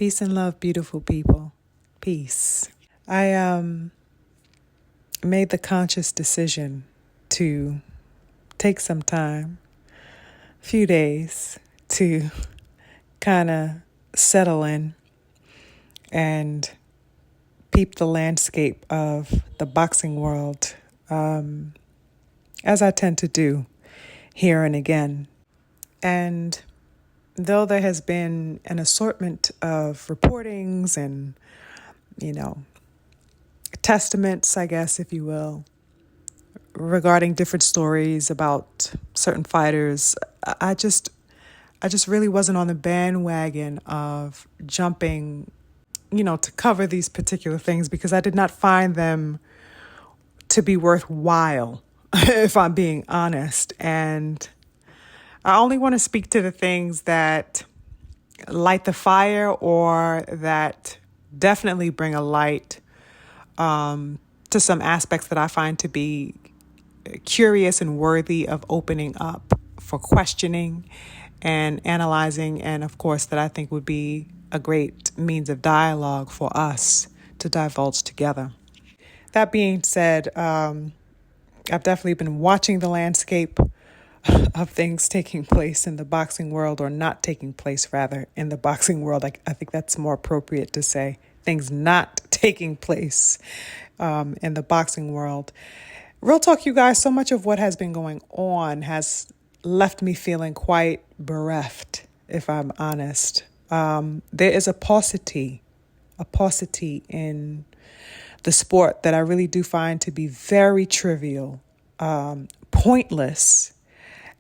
Peace and love, beautiful people. Peace. I made the conscious decision to take some time, a few days, to kind of settle in and peep the landscape of the boxing world, as I tend to do here and again. And though there has been an assortment of reportings and, testaments, I guess, if you will, regarding different stories about certain fighters, I just really wasn't on the bandwagon of jumping, to cover these particular things because I did not find them to be worthwhile, if I'm being honest. And I only want to speak to the things that light the fire or that definitely bring a light to some aspects that I find to be curious and worthy of opening up for questioning and analyzing, and of course that I think would be a great means of dialogue for us to divulge together. That being said, I've definitely been watching the landscape of things taking place in the boxing world, or not taking place rather in the boxing world. I think that's more appropriate to say things not taking place in the boxing world. Real talk, you guys, so much of what has been going on has left me feeling quite bereft, if I'm honest. There is a paucity in the sport that I really do find to be very trivial, pointless,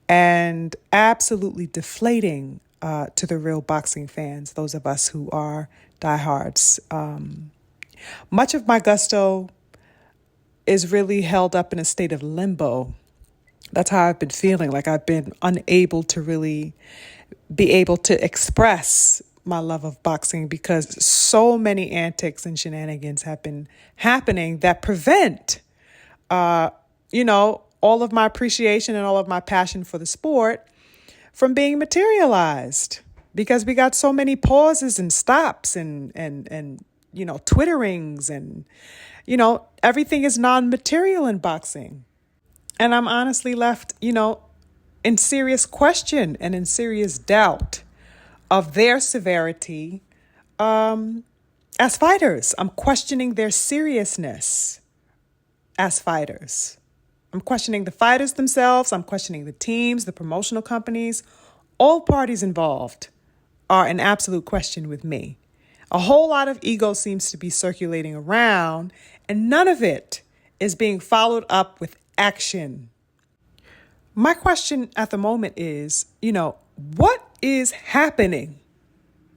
and absolutely deflating to the real boxing fans, those of us who are diehards. Much of my gusto is really held up in a state of limbo. That's how I've been feeling, like I've been unable to really be able to express my love of boxing because so many antics and shenanigans have been happening that prevent, all of my appreciation and all of my passion for the sport from being materialized, because we got so many pauses and stops and twitterings and, everything is non-material in boxing. And I'm honestly left, in serious question and in serious doubt of their severity as fighters. I'm questioning their seriousness as fighters. I'm questioning the fighters themselves. I'm questioning the teams, the promotional companies. All parties involved are an absolute question with me. A whole lot of ego seems to be circulating around, and none of it is being followed up with action. My question at the moment is, what is happening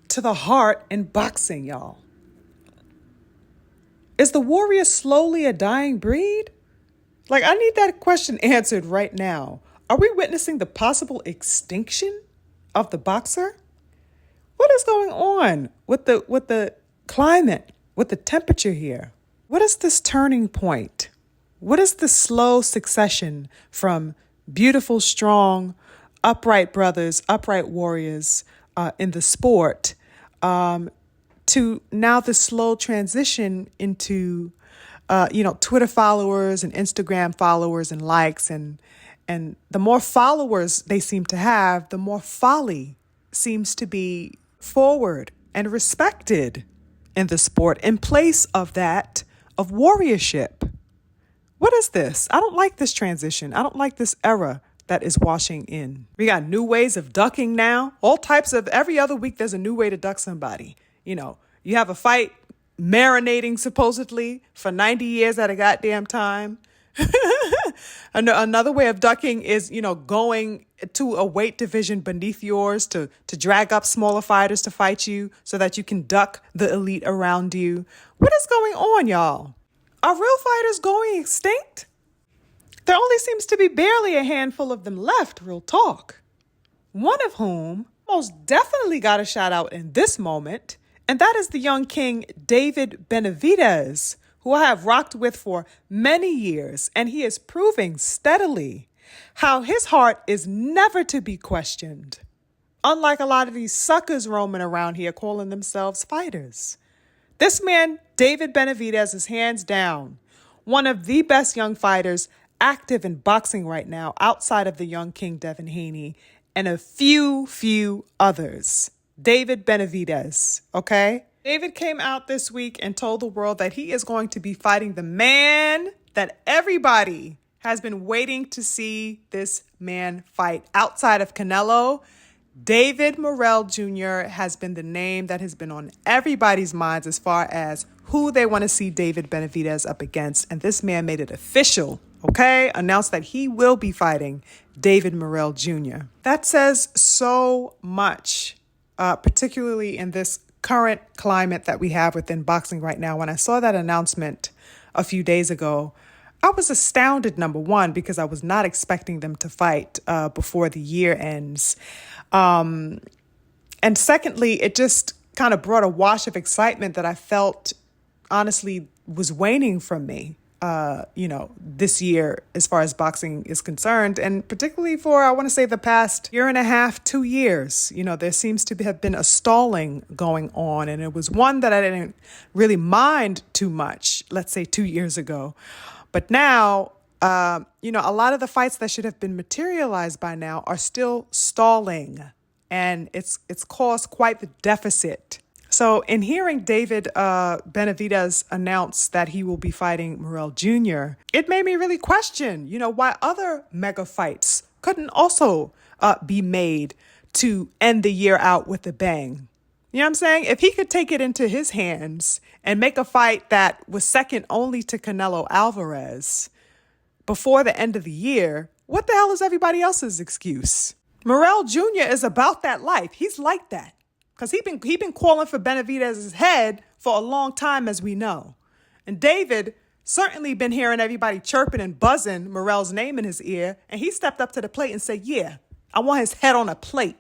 to the heart in boxing, y'all? Is the warrior slowly a dying breed? I need that question answered right now. Are we witnessing the possible extinction of the boxer? What is going on with the climate, with the temperature here? What is this turning point? What is the slow succession from beautiful, strong, upright brothers, upright warriors in the sport to now the slow transition into Twitter followers and Instagram followers and likes, and the more followers they seem to have, the more folly seems to be forward and respected in the sport in place of that of warriorship. What is this? I don't like this transition. I don't like this era that is washing in. We got new ways of ducking now. All types of, every other week there's a new way to duck somebody. You have a fight marinating supposedly for 90 years at a goddamn time. Another way of ducking is, going to a weight division beneath yours to drag up smaller fighters to fight you so that you can duck the elite around you. What is going on, y'all? Are real fighters going extinct? There only seems to be barely a handful of them left, real talk. One of whom most definitely got a shout out in this moment, and that is the young king, David Benavidez, who I have rocked with for many years, and he is proving steadily how his heart is never to be questioned. Unlike a lot of these suckers roaming around here calling themselves fighters. This man, David Benavidez, is hands down one of the best young fighters active in boxing right now outside of the young king Devin Haney and a few others. David Benavidez, okay? David came out this week and told the world that he is going to be fighting the man that everybody has been waiting to see this man fight outside of Canelo. David Morrell Jr. has been the name that has been on everybody's minds as far as who they want to see David Benavidez up against. And this man made it official, okay? Announced that he will be fighting David Morrell Jr. That says so much, particularly in this current climate that we have within boxing right now. When I saw that announcement a few days ago, I was astounded, number one, because I was not expecting them to fight before the year ends. And secondly, it just kind of brought a wash of excitement that I felt honestly was waning from me, this year as far as boxing is concerned. And particularly for, I want to say, the past year and a half, 2 years, there seems to have been a stalling going on. And it was one that I didn't really mind too much, let's say 2 years ago. But now, a lot of the fights that should have been materialized by now are still stalling, and it's caused quite the deficit. So in hearing David Benavidez announce that he will be fighting Morrell Jr., it made me really question, why other mega fights couldn't also be made to end the year out with a bang. You know what I'm saying? If he could take it into his hands and make a fight that was second only to Canelo Alvarez before the end of the year, what the hell is everybody else's excuse? Morrell Jr. is about that life. He's like that because he been calling for Benavidez's head for a long time, as we know. And David certainly been hearing everybody chirping and buzzing Morrell's name in his ear, and he stepped up to the plate and said, yeah, I want his head on a plate.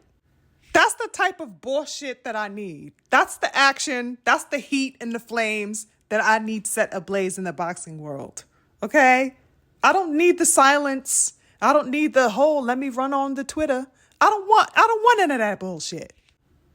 That's the type of bullshit that I need. That's the action. That's the heat and the flames that I need set ablaze in the boxing world. Okay? I don't need the silence. I don't need the whole let me run on the Twitter. I don't want none of that bullshit.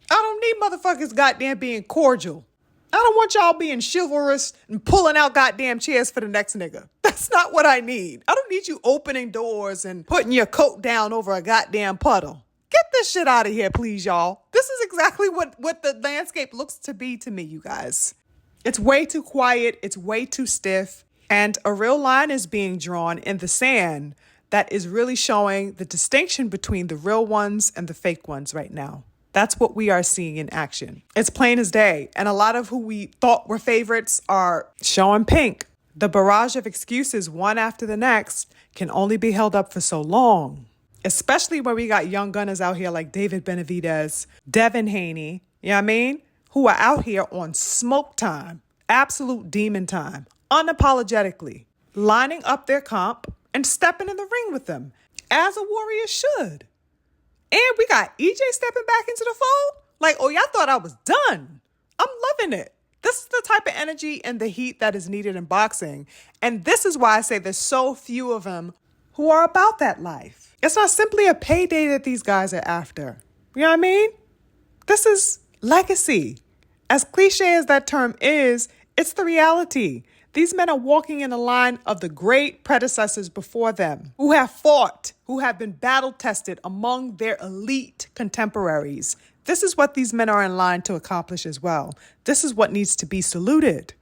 I don't need motherfuckers goddamn being cordial. I don't want y'all being chivalrous and pulling out goddamn chairs for the next nigga. That's not what I need. I don't need you opening doors and putting your coat down over a goddamn puddle. Get this shit out of here, please, y'all. This is exactly what the landscape looks to be to me, you guys. It's way too quiet. It's way too stiff. And a real line is being drawn in the sand that is really showing the distinction between the real ones and the fake ones right now. That's what we are seeing in action. It's plain as day. And a lot of who we thought were favorites are showing pink. The barrage of excuses, one after the next, can only be held up for so long. Especially when we got young gunners out here like David Benavidez, Devin Haney, you know what I mean? Who are out here on smoke time, absolute demon time, unapologetically, lining up their comp and stepping in the ring with them, as a warrior should. And we got EJ stepping back into the fold. Like, oh, y'all thought I was done. I'm loving it. This is the type of energy and the heat that is needed in boxing. And this is why I say there's so few of them who are about that life. It's not simply a payday that these guys are after. You know what I mean? This is legacy. As cliche as that term is, it's the reality. These men are walking in the line of the great predecessors before them who have fought, who have been battle tested among their elite contemporaries. This is what these men are in line to accomplish as well. This is what needs to be saluted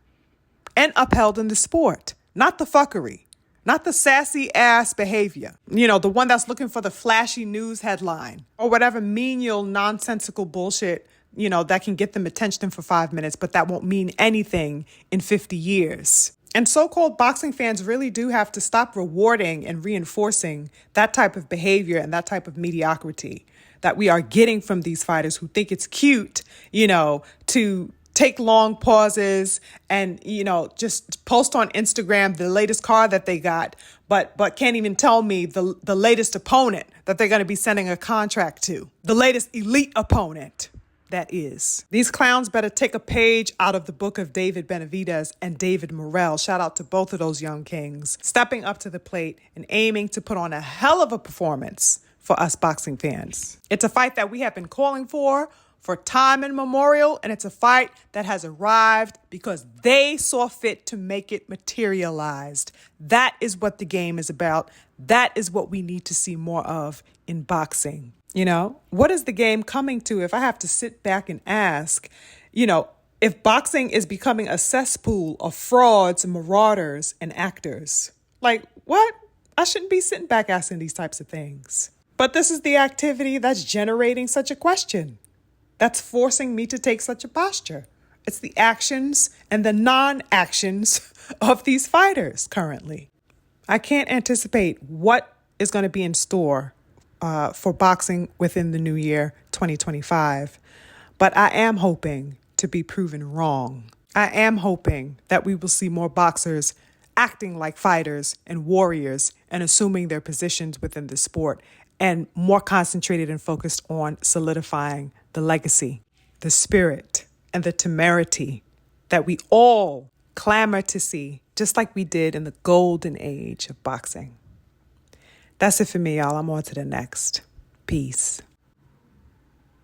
and upheld in the sport, not the fuckery. Not the sassy ass behavior. The one that's looking for the flashy news headline or whatever menial, nonsensical bullshit, that can get them attention for 5 minutes, but that won't mean anything in 50 years. And so-called boxing fans really do have to stop rewarding and reinforcing that type of behavior and that type of mediocrity that we are getting from these fighters who think it's cute, to take long pauses and, just post on Instagram the latest car that they got, but can't even tell me the latest opponent that they're going to be sending a contract to. The latest elite opponent, that is. These clowns better take a page out of the book of David Benavidez and David Morrell. Shout out to both of those young kings, stepping up to the plate and aiming to put on a hell of a performance for us boxing fans. It's a fight that we have been calling for time immemorial, and it's a fight that has arrived because they saw fit to make it materialized. That is what the game is about. That is what we need to see more of in boxing. What is the game coming to? If I have to sit back and ask, if boxing is becoming a cesspool of frauds, marauders, and actors. Like, what? I shouldn't be sitting back asking these types of things. But this is the activity that's generating such a question. That's forcing me to take such a posture. It's the actions and the non-actions of these fighters currently. I can't anticipate what is going to be in store for boxing within the new year, 2025. But I am hoping to be proven wrong. I am hoping that we will see more boxers acting like fighters and warriors and assuming their positions within the sport, and more concentrated and focused on solidifying the legacy, the spirit, and the temerity that we all clamor to see, just like we did in the golden age of boxing. That's it for me, y'all. I'm on to the next. Peace.